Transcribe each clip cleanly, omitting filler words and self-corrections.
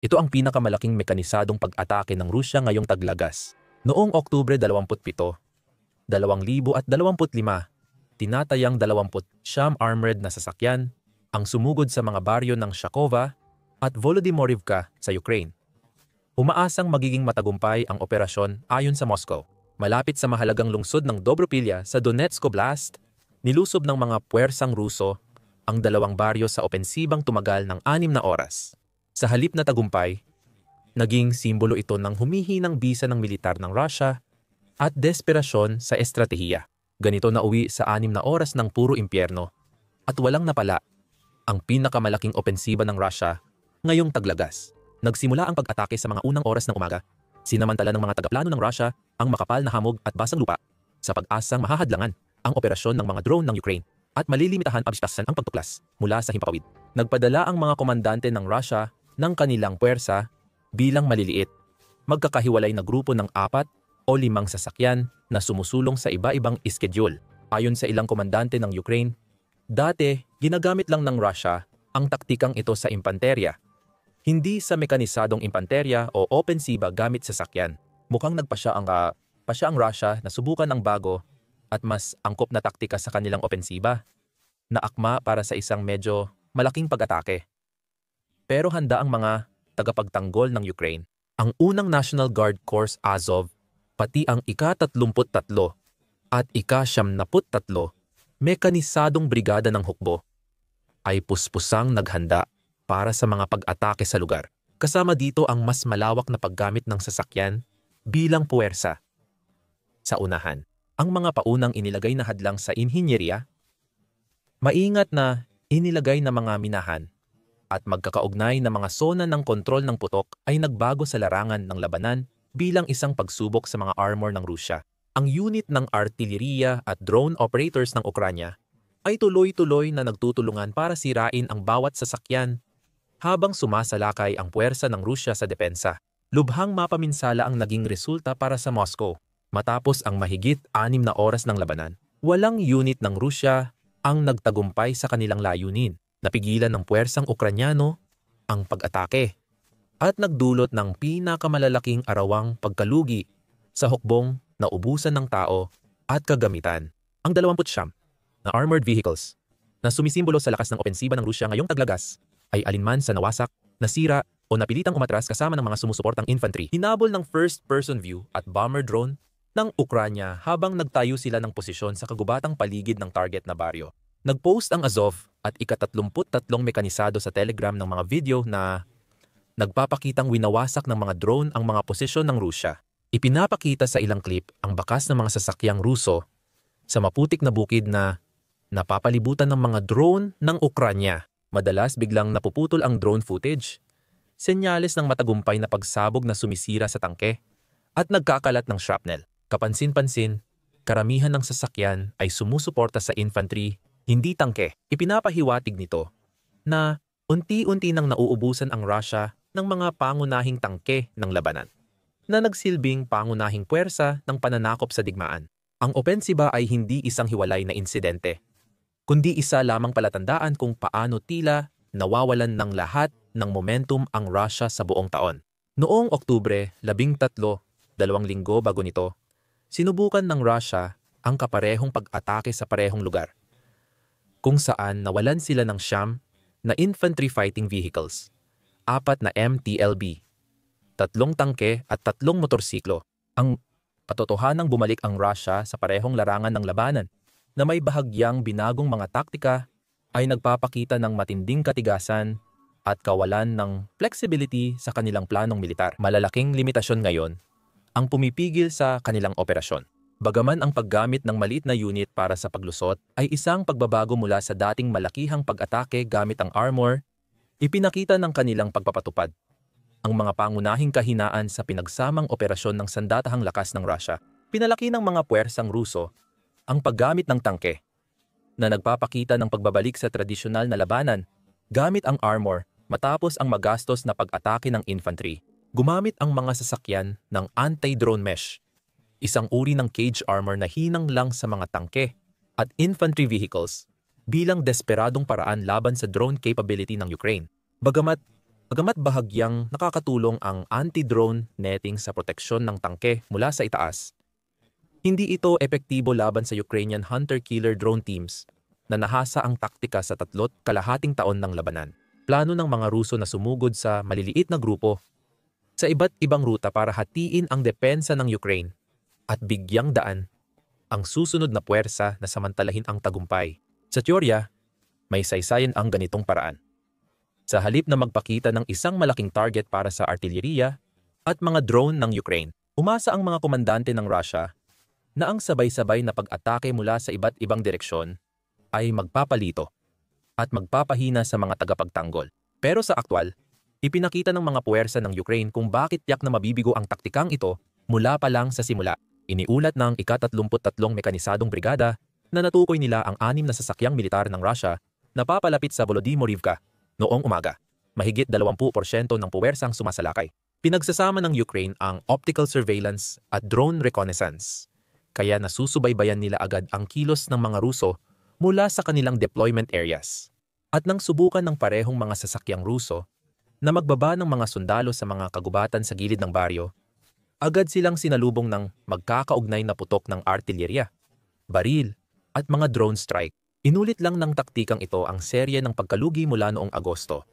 Ito ang pinakamalaking mekanisadong pag-atake ng Rusya ngayong taglagas. Noong Oktubre 27, 2025, tinatayang 29 armored na sasakyan ang sumugod sa mga baryo ng Shakova at Volodymyrivka sa Ukraine. Umaasang magiging matagumpay ang operasyon ayon sa Moscow. Malapit sa mahalagang lungsod ng Dobropilya sa Donetsk Oblast, nilusob ng mga puwersang Ruso ang dalawang baryo sa opensibang tumagal ng 6 na oras. Sa halip na tagumpay, naging simbolo ito ng humihinang bisa ng militar ng Russia at desperasyon sa estratehiya. Ganito na uwi sa 6 na oras ng puro impyerno at walang napala ang pinakamalaking opensiba ng Russia ngayong taglagas. Nagsimula ang pag-atake sa mga unang oras ng umaga, sinamantala ng mga tagaplano ng Russia ang makapal na hamog at basang lupa sa pag-asang mahahadlangan ang operasyon ng mga drone ng Ukraine at malilimitahan ang pagtuklas mula sa himpapawid. Nagpadala ang mga komandante ng Russia ng kanilang puwersa bilang maliliit, magkakahiwalay na grupo ng 4 o 5 sasakyan na sumusulong sa iba-ibang iskedyul. Ayon sa ilang komandante ng Ukraine, dati ginagamit lang ng Russia ang taktikang ito sa impanterya, hindi sa mekanisadong impanterya o opensiba gamit sasakyan. Mukhang nagpasya ang Russia na subukan ang bago at mas angkop na taktika sa kanilang opensiba na akma para sa isang medyo malaking pag-atake. Pero handa ang mga tagapagtanggol ng Ukraine, ang unang National Guard Corps Azov, pati ang ika-33 at ika-73 mekanisadong brigada ng hukbo ay puspusang naghanda para sa mga pag-atake sa lugar. Kasama dito ang mas malawak na paggamit ng sasakyan bilang puwersa. Sa unahan, ang mga paunang inilagay na hadlang sa inhinyeriya, maingat na inilagay na mga minahan at magkakaugnay na mga sona ng kontrol ng putok ay nagbago sa larangan ng labanan bilang isang pagsubok sa mga armor ng Rusya. Ang unit ng artilleriya at drone operators ng Ukranya ay tuloy-tuloy na nagtutulungan para sirain ang bawat sasakyan habang sumasalakay ang puwersa ng Rusya sa depensa. Lubhang mapaminsala ang naging resulta para sa Moscow. Matapos ang mahigit 6 na oras ng labanan, walang unit ng Rusya ang nagtagumpay sa kanilang layunin. Napigilan ng puwersang Ukranyano ang pag-atake at nagdulot ng pinakamalalaking arawang pagkalugi sa hukbong na ubusan ng tao at kagamitan. Ang 29 na armored vehicles na sumisimbolo sa lakas ng opensiba ng Rusya ngayong taglagas ay alinman sa nawasak, nasira o napilitang umatras kasama ng mga sumusuportang infantry. Hinabol ng first-person view at bomber drone ng Ukranya habang nagtayo sila ng posisyon sa kagubatang paligid ng target na baryo. Nagpost ang Azov at ika-33 mekanisado sa Telegram ng mga video na nagpapakitang winawasak ng mga drone ang mga posisyon ng Rusya. Ipinapakita sa ilang clip ang bakas ng mga sasakyang Ruso sa maputik na bukid na napapalibutan ng mga drone ng Ukranya. Madalas biglang napuputol ang drone footage, senyales ng matagumpay na pagsabog na sumisira sa tangke at nagkakalat ng shrapnel. Kapansin-pansin, karamihan ng sasakyan ay sumusuporta sa infantry, hindi tangke. Ipinapahiwatig nito na unti-unti nang nauubusan ang Russia ng mga pangunahing tangke ng labanan, na nagsilbing pangunahing puwersa ng pananakop sa digmaan. Ang opensiba ay hindi isang hiwalay na insidente, kundi isa lamang palatandaan kung paano tila nawawalan ng lahat ng momentum ang Russia sa buong taon. Noong Oktubre 13, 2 linggo bago nito, sinubukan ng Russia ang kaparehong pag-atake sa parehong lugar, kung saan nawalan sila ng 9 na infantry fighting vehicles, 4 na MTLB, 3 tangke at 3 motorsiklo. Ang patotohanang bumalik ang Russia sa parehong larangan ng labanan na may bahagyang binagong mga taktika ay nagpapakita ng matinding katigasan at kawalan ng flexibility sa kanilang planong militar. Malalaking limitasyon ngayon ang pumipigil sa kanilang operasyon. Bagaman ang paggamit ng maliit na unit para sa paglusot ay isang pagbabago mula sa dating malakihang pag-atake gamit ang armor, ipinakita ng kanilang pagpapatupad ang mga pangunahing kahinaan sa pinagsamang operasyon ng sandatahang lakas ng Russia. Pinalaki ng mga puwersang Ruso ang paggamit ng tangke, na nagpapakita ng pagbabalik sa tradisyonal na labanan gamit ang armor matapos ang magastos na pag-atake ng infantry. Gumamit ang mga sasakyan ng anti-drone mesh, isang uri ng cage armor na hinang lang sa mga tangke at infantry vehicles bilang desperadong paraan laban sa drone capability ng Ukraine. Bagamat Bagamat bahagyang nakakatulong ang anti-drone netting sa proteksyon ng tangke mula sa itaas, hindi ito epektibo laban sa Ukrainian hunter-killer drone teams na nahasa ang taktika sa 3.5 taon ng labanan. Plano ng mga Ruso na sumugod sa maliliit na grupo sa iba't ibang ruta para hatiin ang depensa ng Ukraine at bigyang daan ang susunod na puwersa na samantalahin ang tagumpay. Sa teorya, may saysayan ang ganitong paraan. Sa halip na magpakita ng isang malaking target para sa artilleriya at mga drone ng Ukraine, umasa ang mga komandante ng Russia na ang sabay-sabay na pag-atake mula sa iba't ibang direksyon ay magpapalito at magpapahina sa mga tagapagtanggol. Pero sa aktwal, ipinakita ng mga puwersa ng Ukraine kung bakit tiyak na mabibigo ang taktikang ito mula pa lang sa simula. Iniulat ng ika-33 Mekanisadong Brigada na natukoy nila ang 6 na sasakyang militar ng Russia na papalapit sa Volodymyrivka noong umaga. Mahigit 20% ng puwersang sumasalakay. Pinagsasama ng Ukraine ang optical surveillance at drone reconnaissance. Kaya nasusubaybayan nila agad ang kilos ng mga Ruso mula sa kanilang deployment areas. At nang subukan ng parehong mga sasakyang Ruso na magbaba ng mga sundalo sa mga kagubatan sa gilid ng baryo, agad silang sinalubong ng magkakaugnay na putok ng artillerya, baril at mga drone strike. Inulit lang ng taktikang ito ang serye ng pagkalugi mula noong Agosto.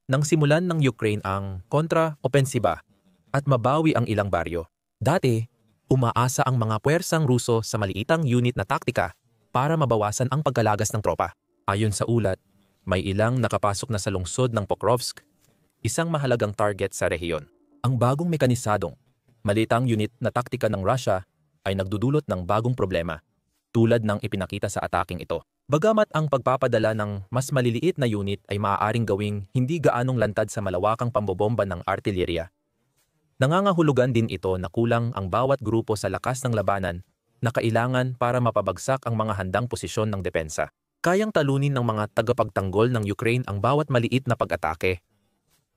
Nang simulan ng Ukraine ang kontra-opensiba at mabawi ang ilang baryo, dati umaasa ang mga puwersang Ruso sa maliitang unit na taktika para mabawasan ang pagkalagas ng tropa. Ayon sa ulat, may ilang nakapasok na sa lungsod ng Pokrovsk, isang mahalagang target sa rehiyon. Ang bagong mekanisadong, maliitang unit na taktika ng Russia ay nagdudulot ng bagong problema, tulad ng ipinakita sa ataking ito. Bagamat ang pagpapadala ng mas maliliit na unit ay maaaring gawing hindi gaanong lantad sa malawakang pambobomba ng artillerya, nangangahulugan din ito na kulang ang bawat grupo sa lakas ng labanan na kailangan para mapabagsak ang mga handang posisyon ng depensa. Kayang talunin ng mga tagapagtanggol ng Ukraine ang bawat maliit na pag-atake.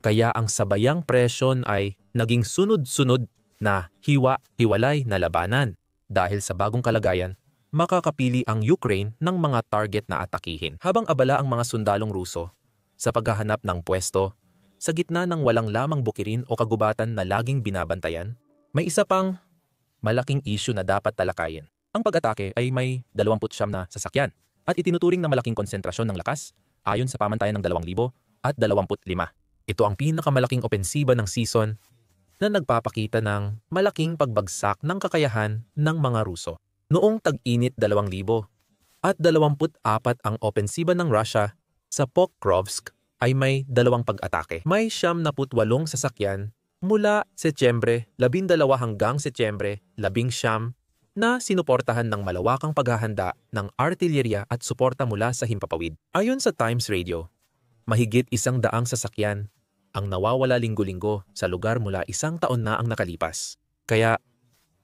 Kaya ang sabayang presyon ay naging sunod-sunod na hiwa-hiwalay na labanan. Dahil sa bagong kalagayan, makakapili ang Ukraine ng mga target na atakihin. Habang abala ang mga sundalong Ruso sa paghahanap ng pwesto, sa gitna ng walang lamang bukirin o kagubatan na laging binabantayan, may isa pang malaking issue na dapat talakayin. Ang pag-atake ay may 29 na sasakyan at itinuturing na malaking konsentrasyon ng lakas ayon sa pamantayan ng 2025. Ito ang pinakamalaking opensiba ng season na nagpapakita ng malaking pagbagsak ng kakayahan ng mga Ruso. Noong tag-init 2000 at 24 ang opensiba ng Russia sa Pokrovsk ay may 2 pag-atake. May 78 sasakyan mula Setyembre 12 hanggang Setyembre 19 na sinuportahan ng malawakang paghahanda ng artillerya at suporta mula sa himpapawid. Ayon sa Times Radio, mahigit 100 sasakyan ang nawawala linggo-linggo sa lugar mula 1 taon na ang nakalipas. Kaya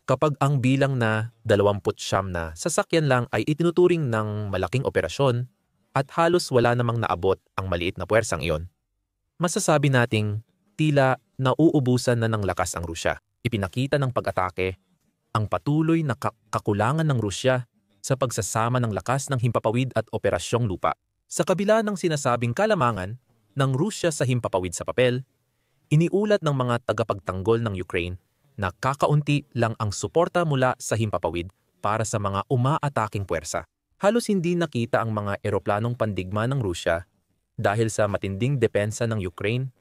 kapag ang bilang na 29 na sasakyan lang ay itinuturing ng malaking operasyon at halos wala namang naabot ang maliit na puwersang iyon, masasabi nating tila nauubusan na ng lakas ang Rusya. Ipinakita ng pag-atake ang patuloy na kakulangan ng Rusya sa pagsasama ng lakas ng himpapawid at operasyong lupa. Sa kabila ng sinasabing kalamangan ng Rusya sa himpapawid sa papel, iniulat ng mga tagapagtanggol ng Ukraine na kakaunti lang ang suporta mula sa himpapawid para sa mga umaataking puwersa. Halos hindi nakita ang mga eroplanong pandigma ng Rusya dahil sa matinding depensa ng Ukraine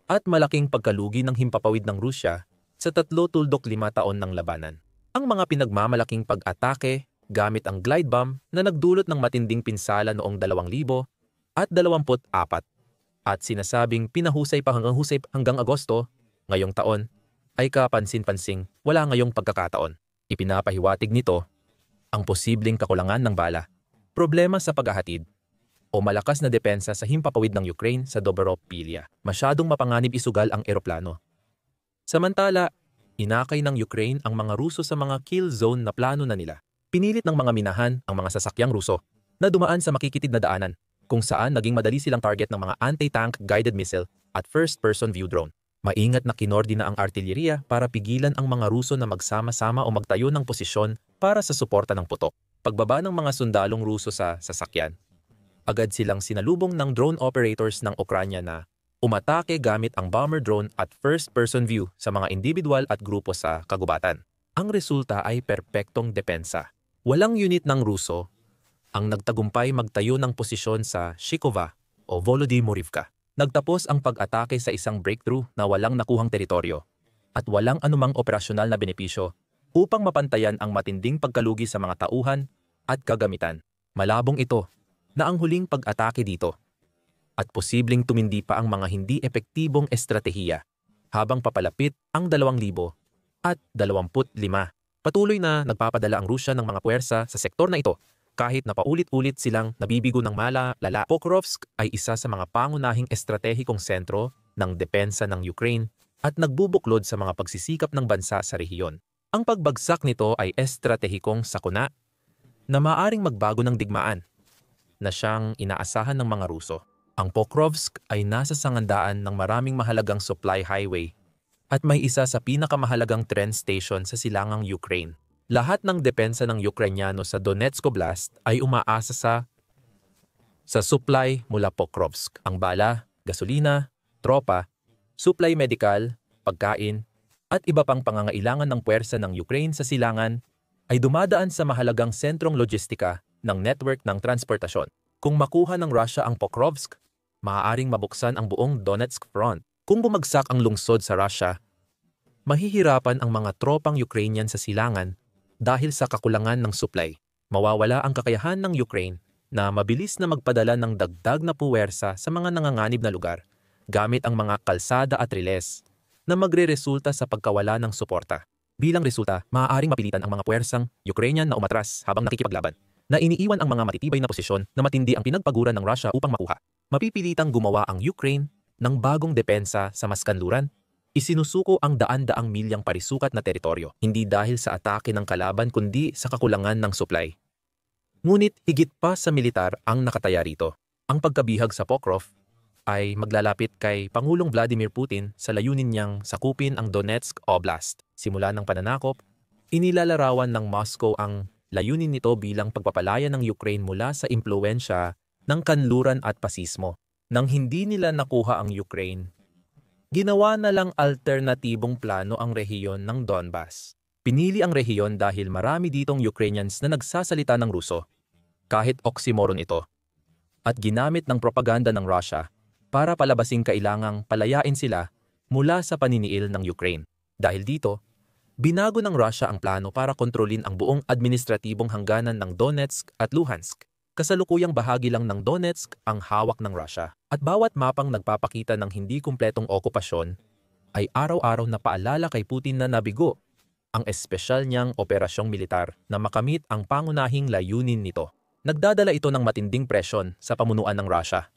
at malaking pagkalugi ng himpapawid ng Rusya sa 3.5 taon ng labanan. Ang mga pinagmamalaking pag-atake gamit ang glide bomb na nagdulot ng matinding pinsala noong 2024 at sinasabing pinahusay pa hanggang Agosto ngayong taon ay kapansin-pansing wala ngayong pagkakataon. Ipinapahiwatig nito ang posibleng kakulangan ng bala, problema sa paghahatid, o malakas na depensa sa himpapawid ng Ukraine sa Dobropilya. Masyadong mapanganib isugal ang eroplano. Samantala, inakay ng Ukraine ang mga Ruso sa mga kill zone na plano na nila. Pinilit ng mga minahan ang mga sasakyang Ruso na dumaan sa makikitid na daanan kung saan naging madali silang target ng mga anti-tank guided missile at first-person view drone. Maingat na kinordina ang artillerya para pigilan ang mga Ruso na magsama-sama o magtayo ng posisyon para sa suporta ng putok. Pagbaba ng mga sundalong Ruso sa sasakyan, agad silang sinalubong ng drone operators ng Ukranya na Umatake gamit ang bomber drone at first-person view sa mga individual at grupo sa kagubatan. Ang resulta ay perpektong depensa. Walang unit ng Ruso ang nagtagumpay magtayo ng posisyon sa Shikova o Volodymyrivka. Nagtapos ang pag-atake sa isang breakthrough na walang nakuhang teritoryo at walang anumang operasyonal na benepisyo upang mapantayan ang matinding pagkalugi sa mga tauhan at kagamitan. Malabong ito na ang huling pag-atake dito at posibleng tumindi pa ang mga hindi epektibong estratehiya habang papalapit ang 2025. Patuloy na nagpapadala ang Rusya ng mga puwersa sa sektor na ito kahit na paulit-ulit silang nabibigo ng malala. Pokrovsk ay isa sa mga pangunahing estratehikong sentro ng depensa ng Ukraine at nagbubuklod sa mga pagsisikap ng bansa sa rehiyon. Ang pagbagsak nito ay estratehikong sakuna na maaring magbago ng digmaan na siyang inaasahan ng mga Ruso. Ang Pokrovsk ay nasa sangandaan ng maraming mahalagang supply highway at may isa sa pinakamahalagang train station sa silangang Ukraine. Lahat ng depensa ng Ukrainyano sa Donetsk Oblast ay umaasa sa supply mula Pokrovsk. Ang bala, gasolina, tropa, supply medikal, pagkain, at iba pang pangangailangan ng puwersa ng Ukraine sa silangan ay dumadaan sa mahalagang sentrong logistika ng network ng transportasyon. Kung makuha ng Russia ang Pokrovsk, maaaring mabuksan ang buong Donetsk front. Kung bumagsak ang lungsod sa Russia, mahihirapan ang mga tropang Ukrainian sa silangan dahil sa kakulangan ng supply. Mawawala ang kakayahan ng Ukraine na mabilis na magpadala ng dagdag na puwersa sa mga nanganganib na lugar gamit ang mga kalsada at riles na magreresulta sa pagkawala ng suporta. Bilang resulta, maaaring mapilitan ang mga puwersang Ukrainian na umatras habang nakikipaglaban, na iniiwan ang mga matitibay na posisyon na matindi ang pinagpaguran ng Russia upang makuha. Mapipilitang gumawa ang Ukraine ng bagong depensa sa mas kanluran. Isinusuko ang daan-daang milyang parisukat na teritoryo, hindi dahil sa atake ng kalaban kundi sa kakulangan ng supply. Ngunit higit pa sa militar ang nakataya rito. Ang pagkabihag sa Pokrov ay maglalapit kay Pangulong Vladimir Putin sa layunin niyang sakupin ang Donetsk Oblast. Simula ng pananakop, inilalarawan ng Moscow ang layunin nito bilang pagpapalaya ng Ukraine mula sa impluwensya ng kanluran at pasismo. Nang hindi nila nakuha ang Ukraine, ginawa na lang alternatibong plano ang rehiyon ng Donbas. Pinili ang rehiyon dahil marami ditong Ukrainians na nagsasalita ng Ruso, kahit oxymoron ito, at ginamit ng propaganda ng Russia para palabasing kailangang palayain sila mula sa paniniil ng Ukraine. Dahil dito, binago ng Russia ang plano para kontrolin ang buong administratibong hangganan ng Donetsk at Luhansk. Kasalukuyang bahagi lang ng Donetsk ang hawak ng Russia. At bawat mapang nagpapakita ng hindi kumpletong okupasyon ay araw-araw na paalala kay Putin na nabigo ang espesyal niyang operasyong militar na makamit ang pangunahing layunin nito. Nagdadala ito ng matinding presyon sa pamunuan ng Russia.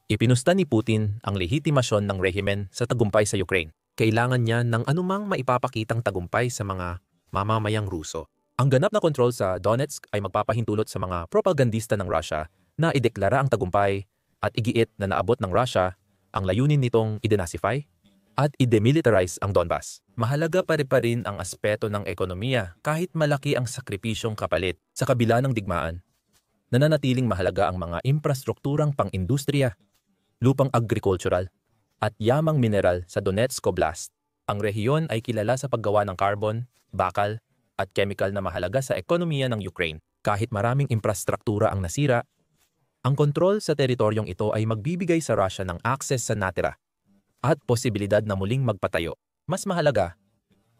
Ipinusta ni Putin ang lehitimasyon ng rehimen sa tagumpay sa Ukraine. Kailangan niya ng anumang maipapakitang tagumpay sa mga mamamayang Ruso. Ang ganap na kontrol sa Donetsk ay magpapahintulot sa mga propagandista ng Russia na ideklara ang tagumpay at igiit na naabot ng Russia ang layunin nitong i-denazify at i-demilitarize ang Donbas. Mahalaga pa rin ang aspeto ng ekonomiya kahit malaki ang sakripisyong kapalit. Sa kabila ng digmaan, nananatiling mahalaga ang mga infrastrukturang pang-industriya, lupang agricultural, at yamang mineral sa Donetsk Oblast. Ang rehiyon ay kilala sa paggawa ng carbon, bakal, at chemical na mahalaga sa ekonomiya ng Ukraine. Kahit maraming infrastruktura ang nasira, ang kontrol sa teritoryong ito ay magbibigay sa Russia ng akses sa natira at posibilidad na muling magpatayo. Mas mahalaga,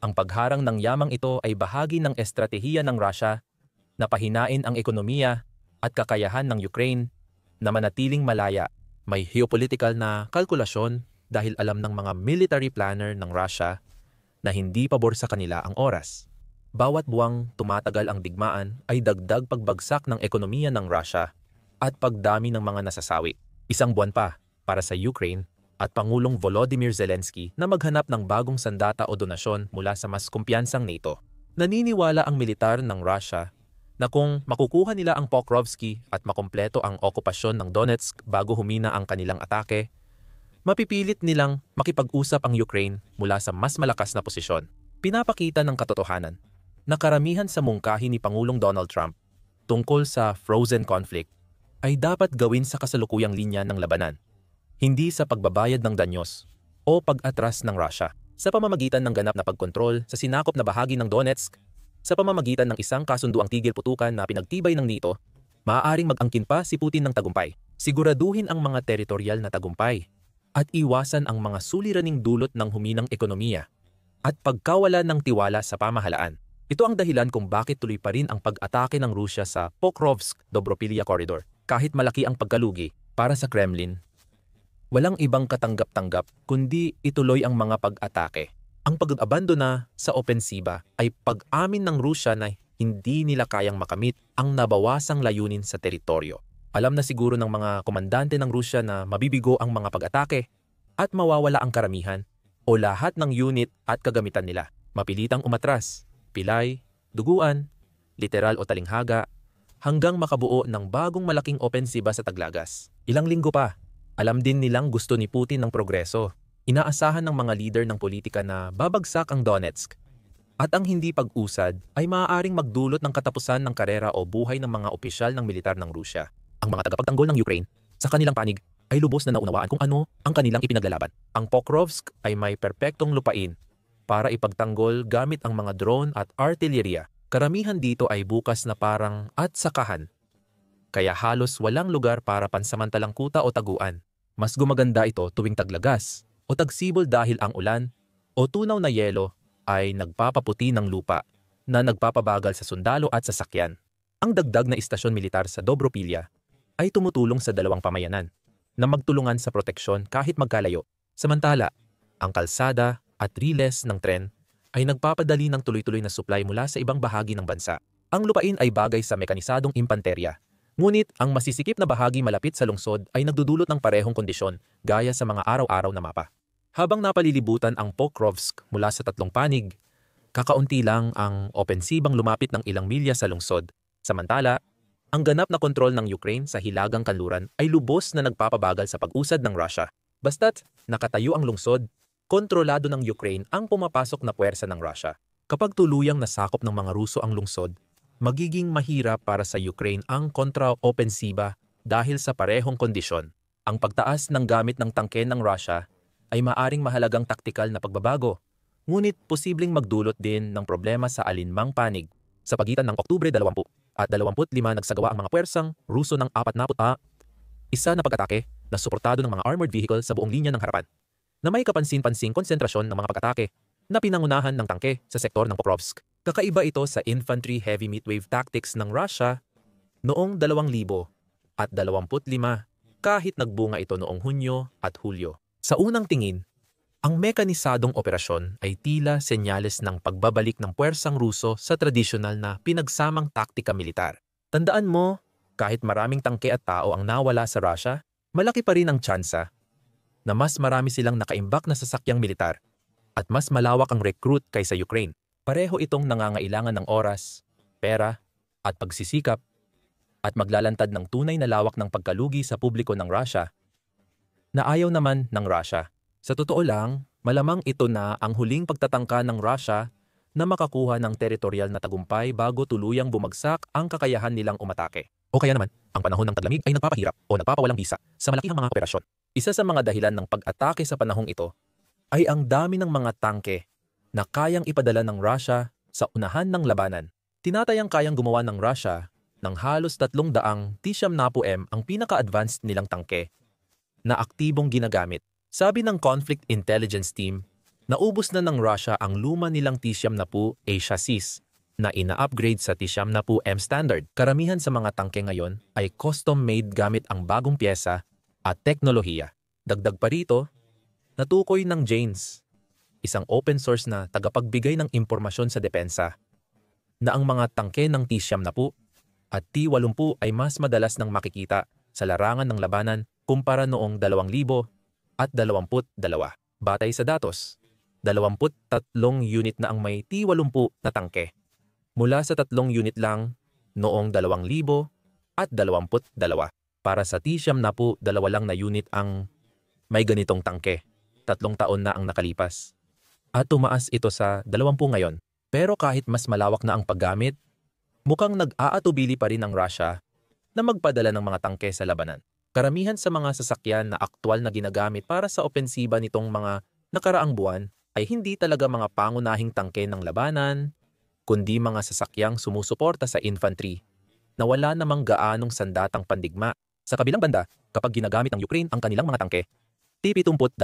ang pagharang ng yamang ito ay bahagi ng estratehiya ng Russia na pahinain ang ekonomiya at kakayahan ng Ukraine na manatiling malaya. May geopolitical na kalkulasyon dahil alam ng mga military planner ng Russia na hindi pabor sa kanila ang oras. Bawat buwang tumatagal ang digmaan ay dagdag pagbagsak ng ekonomiya ng Russia at pagdami ng mga nasasawi. Isang buwan pa para sa Ukraine at Pangulong Volodymyr Zelensky na maghanap ng bagong sandata o donasyon mula sa mas kumpiyansang NATO. Naniniwala ang militar ng Russia na kung makukuha nila ang Pokrovsky at makumpleto ang okupasyon ng Donetsk bago humina ang kanilang atake, mapipilit nilang makipag-usap ang Ukraine mula sa mas malakas na posisyon. Pinapakita ng katotohanan na karamihan sa mungkahi ni Pangulong Donald Trump tungkol sa frozen conflict ay dapat gawin sa kasalukuyang linya ng labanan. hindi sa pagbabayad ng danyos o pag-atras ng Russia. Sa pamamagitan ng ganap na pagkontrol sa sinakop na bahagi ng Donetsk, sa pamamagitan ng isang kasunduang tigil putukan na pinagtibay ng NATO, maaaring mag-angkin pa si Putin ng tagumpay. Siguraduhin ang mga teritorial na tagumpay at iwasan ang mga suliraning dulot ng huminang ekonomiya at pagkawala ng tiwala sa pamahalaan. Ito ang dahilan kung bakit tuloy pa rin ang pag-atake ng Rusya sa Pokrovsk-Dobropilya Corridor. Kahit malaki ang pagkalugi para sa Kremlin, walang ibang katanggap-tanggap kundi ituloy ang mga pag-atake. Ang pag-abandona sa opensiba ay pag-amin ng Rusya na hindi nila kayang makamit ang nabawasang layunin sa teritoryo. Alam na siguro ng mga komandante ng Rusya na mabibigo ang mga pag-atake at mawawala ang karamihan o lahat ng unit at kagamitan nila. Mapilitang umatras, pilay, duguan, literal o talinghaga, hanggang makabuo ng bagong malaking opensiba sa Taglagas. Ilang linggo pa, alam din nilang gusto ni Putin ng progreso. Inaasahan ng mga leader ng politika na babagsak ang Donetsk. At ang hindi pag-usad ay maaaring magdulot ng katapusan ng karera o buhay ng mga opisyal ng militar ng Rusya. Ang mga tagapagtanggol ng Ukraine, sa kanilang panig, ay lubos na naunawaan kung ano ang kanilang ipinaglalaban. Ang Pokrovsk ay may perpektong lupain para ipagtanggol gamit ang mga drone at artilleriya. Karamihan dito ay bukas na parang at sakahan, kaya halos walang lugar para pansamantalang kuta o taguan. Mas gumaganda ito tuwing taglagas o tagsibol dahil ang ulan o tunaw na yelo ay nagpapaputi ng lupa na nagpapabagal sa sundalo at sasakyan. Ang dagdag na istasyon militar sa Dobropilya ay tumutulong sa dalawang pamayanan na magtulungan sa proteksyon kahit magkalayo. Samantala, ang kalsada at riles ng tren ay nagpapadali ng tuloy-tuloy na supply mula sa ibang bahagi ng bansa. Ang lupain ay bagay sa mekanisadong impanterya. Ngunit ang masisikip na bahagi malapit sa lungsod ay nagdudulot ng parehong kondisyon gaya sa mga araw-araw na mapa. Habang napalilibutan ang Pokrovsk mula sa tatlong panig, kakaunti lang ang opensibang lumapit ng ilang milya sa lungsod. Samantala, ang ganap na kontrol ng Ukraine sa hilagang kanluran ay lubos na nagpapabagal sa pag-usad ng Russia. Basta't nakatayo ang lungsod, kontrolado ng Ukraine ang pumapasok na puwersa ng Russia. Kapag tuluyang nasakop ng mga Ruso ang lungsod, magiging mahirap para sa Ukraine ang kontra-opensiba dahil sa parehong kondisyon. Ang pagtaas ng gamit ng tangke ng Russia ay maaring mahalagang taktikal na pagbabago, ngunit posibleng magdulot din ng problema sa alinmang panig. Sa pagitan ng Oktubre 20 at 25 nagsagawa ang mga puwersang Ruso ng 40 isa na pag-atake na suportado ng mga armored vehicle sa buong linya ng harapan, na may kapansin-pansing konsentrasyon ng mga pag-atake na pinangunahan ng tangke sa sektor ng Pokrovsk. Kakaiba ito sa infantry heavy midwave tactics ng Russia noong 2025 kahit nagbunga ito noong Hunyo at Hulyo. Sa unang tingin, ang mekanisadong operasyon ay tila senyales ng pagbabalik ng puwersang Ruso sa tradisyonal na pinagsamang taktika militar. Tandaan mo, kahit maraming tangke at tao ang nawala sa Russia, malaki pa rin ang tsansa na mas marami silang nakaimbak na sasakyang militar at mas malawak ang recruit kaysa Ukraine. Pareho itong nangangailangan ng oras, pera, at pagsisikap at maglalantad ng tunay na lawak ng pagkalugi sa publiko ng Russia na ayaw naman ng Russia. Sa totoo lang, malamang ito na ang huling pagtatangka ng Russia na makakuha ng teritorial na tagumpay bago tuluyang bumagsak ang kakayahan nilang umatake. O kaya naman, ang panahon ng taglamig ay nagpapahirap o nagpapawalang bisa sa malakihang mga operasyon. Isa sa mga dahilan ng pag-atake sa panahong ito ay ang dami ng mga tangke na kayang ipadala ng Russia sa unahan ng labanan. Tinatayang kayang gumawa ng Russia ng halos 300 T-70M ang pinaka-advanced nilang tangke na aktibong ginagamit. Sabi ng Conflict Intelligence Team, naubos na ng Russia ang luma nilang T-70A chassis na ina-upgrade sa T-70M standard. Karamihan sa mga tangke ngayon ay custom-made gamit ang bagong pyesa at teknolohiya. Dagdag pa rito, natukoy ng Janes, isang open source na tagapagbigay ng impormasyon sa depensa, na ang mga tangke ng T-70 at T-80 ay mas madalas nang makikita sa larangan ng labanan kumpara noong 2022. Batay sa datos, 23 unit na ang may T-80 na tangke, mula sa 3 unit lang noong 2022. Para sa T-70, 2 lang na unit ang may ganitong tangke. 3 taon na ang nakalipas. At tumaas ito sa 20 ngayon. Pero kahit mas malawak na ang paggamit, mukhang nag-aatubili pa rin ang Russia na magpadala ng mga tangke sa labanan. Karamihan sa mga sasakyan na aktwal na ginagamit para sa opensiba nitong mga nakaraang buwan ay hindi talaga mga pangunahing tangke ng labanan, kundi mga sasakyang sumusuporta sa infantry na wala namang gaanong sandatang pandigma. Sa kabilang banda, kapag ginagamit ng Ukraine ang kanilang mga tangke, T-72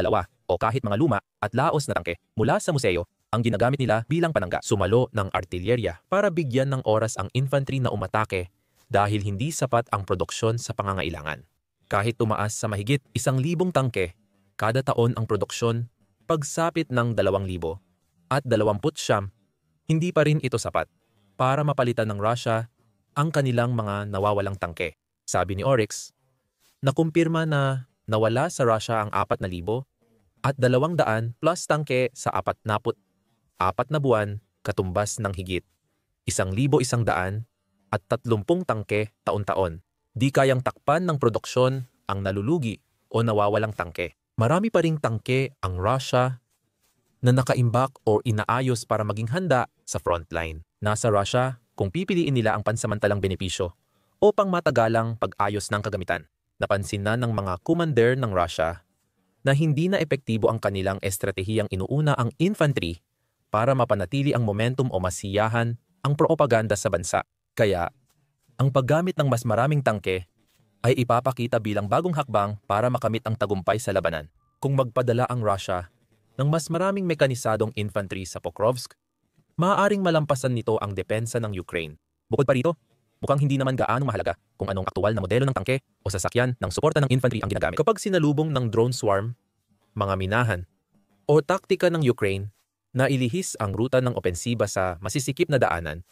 o kahit mga luma at laos na tangke mula sa museo, ang ginagamit nila bilang panangga, sumalo ng artilyerya para bigyan ng oras ang infantry na umatake dahil hindi sapat ang produksyon sa pangangailangan. Kahit tumaas sa mahigit 1,000 tangke, kada taon ang produksyon, pagsapit ng 2,000 at 29, hindi pa rin ito sapat para mapalitan ng Russia ang kanilang mga nawawalang tangke. Sabi ni Oryx, nakumpirma na nawala sa Russia ang 4,000 at 200 plus tangke sa 44 na buwan, katumbas ng higit 1,100 at 30 tangke taon-taon. Di kayang takpan ng produksyon ang nalulugi o nawawalang tangke. Marami pa ring tangke ang Russia na nakaimbak o inaayos para maging handa sa frontline. Nasa Russia kung pipiliin nila ang pansamantalang benepisyo o pangmatagalang pag-ayos ng kagamitan. Napansin na ng mga commander ng Russia na hindi na epektibo ang kanilang estratehiyang inuuna ang infantry para mapanatili ang momentum o masiyahan ang propaganda sa bansa. Kaya, ang paggamit ng mas maraming tangke ay ipapakita bilang bagong hakbang para makamit ang tagumpay sa labanan. Kung magpadala ang Russia ng mas maraming mekanisadong infantry sa Pokrovsk, maaaring malampasan nito ang depensa ng Ukraine. Bukod pa rito, mukhang hindi naman gaano mahalaga kung anong aktual na modelo ng tangke o sasakyan ng suporta ng infantry ang ginagamit. Kapag sinalubong ng drone swarm, mga minahan, o taktika ng Ukraine na ilihis ang ruta ng opensiba sa masisikip na daanan,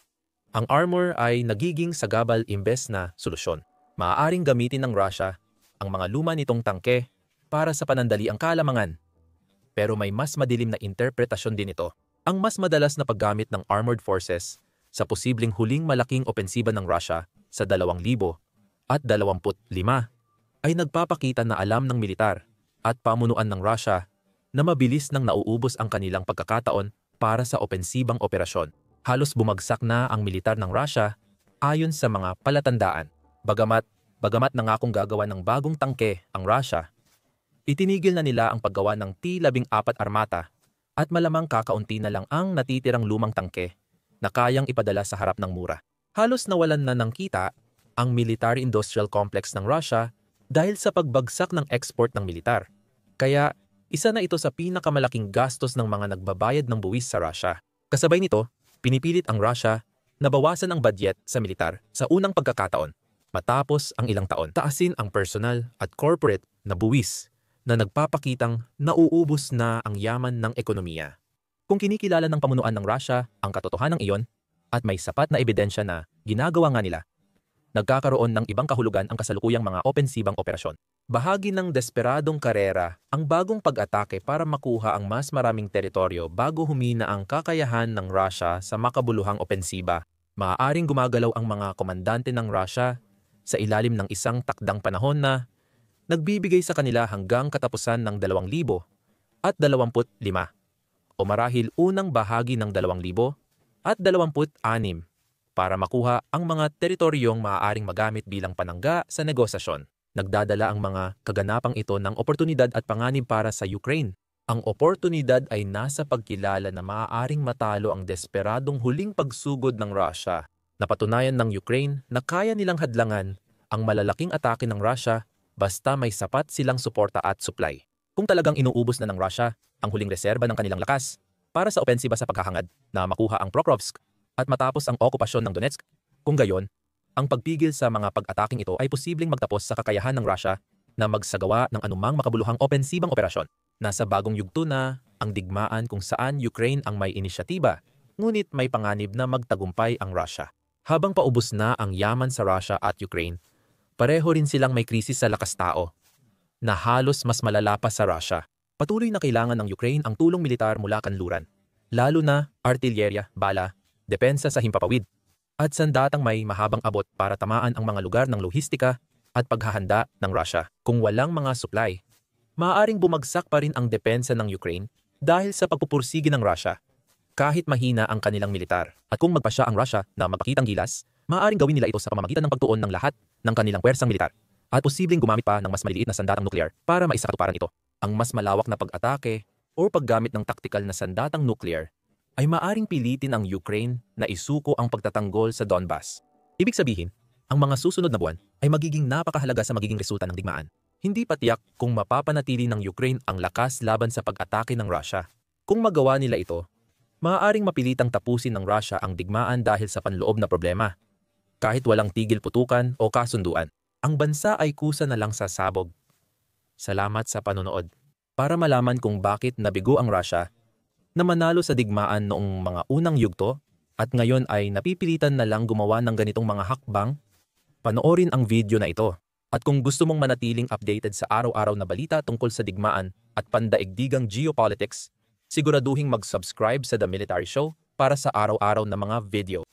ang armor ay nagiging sagabal imbes na solusyon. Maaaring gamitin ng Russia ang mga luma nitong tangke para sa panandaliang kalamangan. Pero may mas madilim na interpretasyon din ito. Ang mas madalas na paggamit ng armored forces sa posibleng huling malaking opensiba ng Russia sa 2025 ay nagpapakita na alam ng militar at pamunuan ng Russia na mabilis nang nauubos ang kanilang pagkakataon para sa opensibang operasyon. Halos bumagsak na ang militar ng Russia ayon sa mga palatandaan. Bagamat nangakong gagawa ng bagong tangke ang Russia, itinigil na nila ang paggawa ng T-14 armata at malamang kakaunti na lang ang natitirang lumang tangke na kayang ipadala sa harap ng mura. Halos nawalan na ng kita ang military-industrial complex ng Russia dahil sa pagbagsak ng export ng militar. Kaya isa na ito sa pinakamalaking gastos ng mga nagbabayad ng buwis sa Russia. Kasabay nito, pinipilit ang Russia na bawasan ang budget sa militar sa unang pagkakataon. Matapos ang ilang taon, taasin ang personal at corporate na buwis na nagpapakitang nauubos na ang yaman ng ekonomiya. Kung kinikilala ng pamunuan ng Russia ang katotohanan iyon at may sapat na ebidensya na ginagawa nga nila, nagkakaroon ng ibang kahulugan ang kasalukuyang mga opensibang operasyon. Bahagi ng desperadong karera ang bagong pag-atake para makuha ang mas maraming teritoryo bago humina ang kakayahan ng Russia sa makabuluhang opensiba. Maaaring gumagalaw ang mga komandante ng Russia sa ilalim ng isang takdang panahon na nagbibigay sa kanila hanggang katapusan ng 2025 o marahil unang bahagi ng 2026 para makuha ang mga teritoryong maaaring magamit bilang panangga sa negosasyon. Nagdadala ang mga kaganapang ito ng oportunidad at panganib para sa Ukraine. Ang oportunidad ay nasa pagkilala na maaaring matalo ang desperadong huling pagsugod ng Russia. Napatunayan ng Ukraine na kaya nilang hadlangan ang malalaking atake ng Russia basta may sapat silang suporta at supply. Kung talagang inuubos na ng Russia ang huling reserba ng kanilang lakas para sa opensiba sa paghahangad na makuha ang Pokrovsk at matapos ang okupasyon ng Donetsk, kung gayon, ang pagpigil sa mga pag-ataking ito ay posibleng magtapos sa kakayahan ng Russia na magsagawa ng anumang makabuluhang opensibang operasyon. Nasa bagong yugto na ang digmaan kung saan Ukraine ang may inisyatiba, ngunit may panganib na magtagumpay ang Russia. Habang paubos na ang yaman sa Russia at Ukraine, pareho rin silang may krisis sa lakas tao na halos mas malala pa sa Russia. Patuloy na kailangan ng Ukraine ang tulong militar mula kanluran, lalo na artilyerya, bala, depensa sa himpapawid, at sandatang may mahabang abot para tamaan ang mga lugar ng lohistika at paghahanda ng Russia. Kung walang mga supply, maaaring bumagsak pa rin ang depensa ng Ukraine dahil sa pagpupursige ng Russia, kahit mahina ang kanilang militar. At kung magpasya ang Russia na magpakitang gilas, maaaring gawin nila ito sa pamamagitan ng pagtuon ng lahat ng kanilang pwersang militar at posibleng gumamit pa ng mas maliliit na sandatang nuklear para maisakatuparan ito. Ang mas malawak na pag-atake o paggamit ng taktikal na sandatang nuklear ay maaring pilitin ang Ukraine na isuko ang pagtatanggol sa Donbas. Ibig sabihin, ang mga susunod na buwan ay magiging napakahalaga sa magiging resulta ng digmaan. Hindi pa tiyak kung mapapanatili ng Ukraine ang lakas laban sa pag-atake ng Russia. Kung magawa nila ito, maaaring mapilitang tapusin ng Russia ang digmaan dahil sa panloob na problema. Kahit walang tigil putukan o kasunduan, ang bansa ay kusa na lang sasabog. Salamat sa panonood. Para malaman kung bakit nabigo ang Russia na manalo sa digmaan noong mga unang yugto at ngayon ay napipilitan na lang gumawa ng ganitong mga hakbang, panoorin ang video na ito. At kung gusto mong manatiling updated sa araw-araw na balita tungkol sa digmaan at pandaigdigang geopolitics, siguraduhing mag-subscribe sa The Military Show para sa araw-araw na mga video.